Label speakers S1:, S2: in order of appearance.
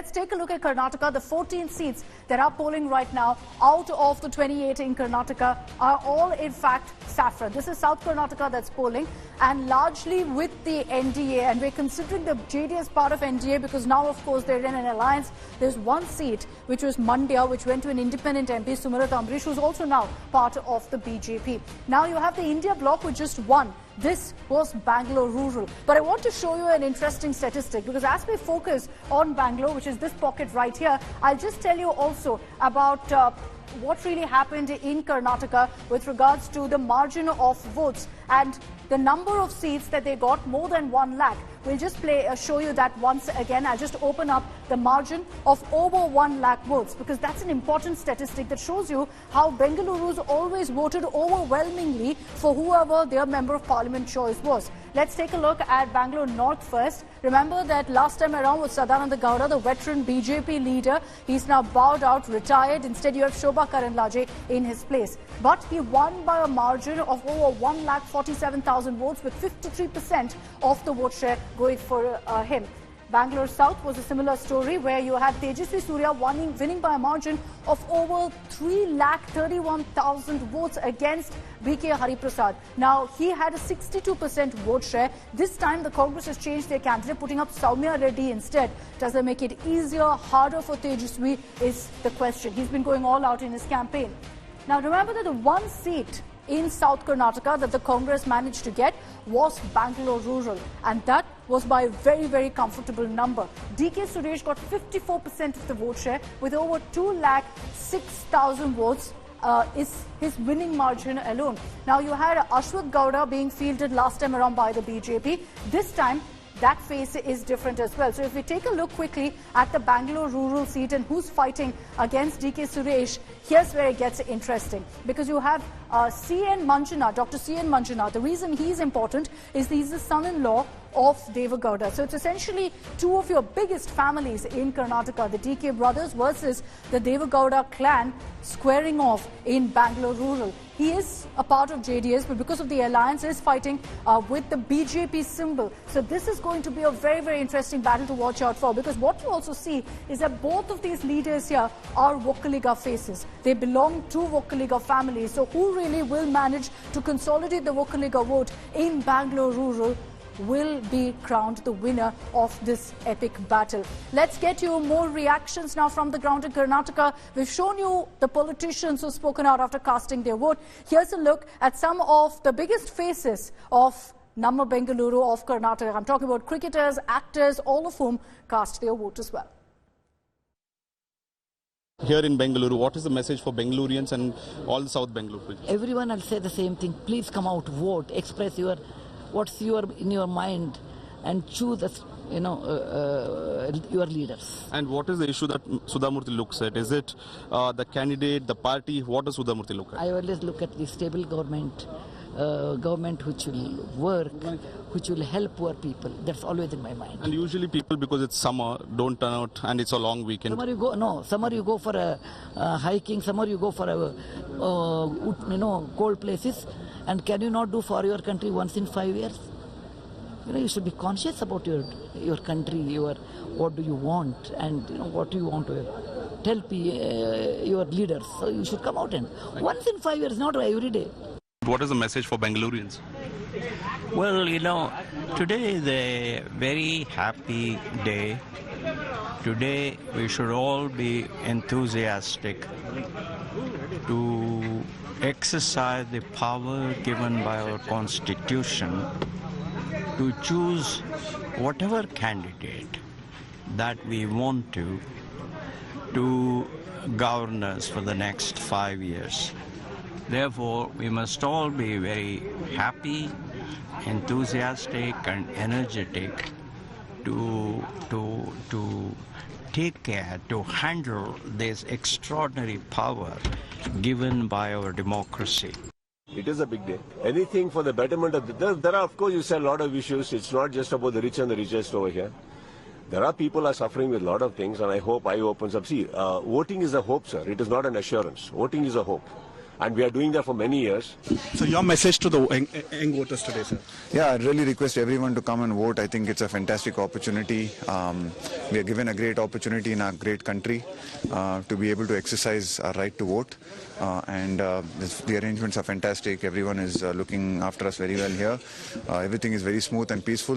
S1: let's take a look at Karnataka. The 14 seats that are polling right now out of the 28 in Karnataka are all in fact Saffron. This is South Karnataka that's polling, and largely with the NDA, and we're considering the JDS part of NDA because now of course they're in an alliance. There's one seat which was Mandya, which went to an independent MP, Sumrata Ambrish, who's also now part of the BJP. Now you have the India bloc with just one. This was Bangalore Rural. But I want to show you an interesting statistic because as we focus on Bangalore, which is this pocket right here, I'll just tell you also about what really happened in Karnataka with regards to the margin of votes and the number of seats that they got, more than 1 lakh. We'll just show you that once again. I'll just open up the margin of over 1 lakh votes because that's an important statistic that shows you how Bengaluru's always voted overwhelmingly for whoever their Member of Parliament choice was. Let's take a look at Bangalore North first. Remember that last time around was Sadananda Gowda, the veteran BJP leader. He's now bowed out, retired. Instead, you have Shobha Karanlaje in his place. But he won by a margin of over 1,47,000 votes with 53% of the vote share going for him. Bangalore South was a similar story where you had Tejasvi Surya winning by a margin of over 3,31,000 votes against BK Hariprasad. Now, he had a 62% vote share. This time, the Congress has changed their candidate, putting up Soumya Reddy instead. Does that make it easier, harder for Tejasvi is the question. He's been going all out in his campaign. Now, remember that the one seat in South Karnataka that the Congress managed to get was Bangalore Rural, and that was by a very, very comfortable number. DK Suresh got 54% of the vote share with over 2,06,000 votes. Is his winning margin alone. Now you had Ashwath Gowda being fielded last time around by the BJP. This time that face is different as well. So if we take a look quickly at the Bangalore Rural seat and who's fighting against DK Suresh, here's where it gets interesting. Because you have C.N. Manjunath, Dr. C.N. Manjunath. The reason he's important is he's the son-in-law of Deva Gowda. So it's essentially two of your biggest families in Karnataka, the DK brothers versus the Deva Gowda clan squaring off in Bangalore Rural. He is a part of JDS, but because of the alliance, is fighting with the BJP symbol. So this is going to be a very, very interesting battle to watch out for, because what you also see is that both of these leaders here are Vokkaliga faces. They belong to Vokkaliga families. So who really will manage to consolidate the Vokkaliga vote in Bangalore Rural will be crowned the winner of this epic battle. Let's get you more reactions now from the ground in Karnataka. We've shown you the politicians who've spoken out after casting their vote. Here's a look at some of the biggest faces of Namma Bengaluru of Karnataka. I'm talking about cricketers, actors, all of whom cast their vote as well.
S2: Here in Bengaluru, what is the message for Bengalurians and all the South Bengaluru?
S3: Everyone will say the same thing. Please come out, vote, express what's in your mind, and choose your leaders.
S2: And what is the issue that Sudhamurthy looks at? Is it the candidate, the party? What does Sudhamurthy look at?
S3: I always look at the stable government, government which will work, which will help poor people. That's always in my mind.
S2: And usually people, because it's summer, don't turn out, and it's a long weekend.
S3: Summer you go for hiking, summer you go for cold places. And can you not do for your country once in 5 years? You should be conscious about your country, what do you want, and what do you want to tell your leaders. So you should come out and once in 5 years, not every day.
S2: What is the message for Bengalurians?
S4: Well, today is a very happy day. Today we should all be enthusiastic to exercise the power given by our Constitution to choose whatever candidate that we want to govern us for the next 5 years. Therefore, we must all be very happy, enthusiastic and energetic to take care, to handle this extraordinary power given by our democracy.
S5: It is a big day. Anything for the betterment of there are, of course, you said a lot of issues. It's not just about the rich and the richest over here. There are people are suffering with a lot of things, and I hope eye opens up. See, voting is a hope, sir. It is not an assurance. Voting is a hope. And we are doing that for many years.
S6: So your message to the young voters today, sir?
S7: Yeah, I really request everyone to come and vote. I think it's a fantastic opportunity. We are given a great opportunity in our great country to be able to exercise our right to vote. The arrangements are fantastic. Everyone is looking after us very well here. Everything is very smooth and peaceful.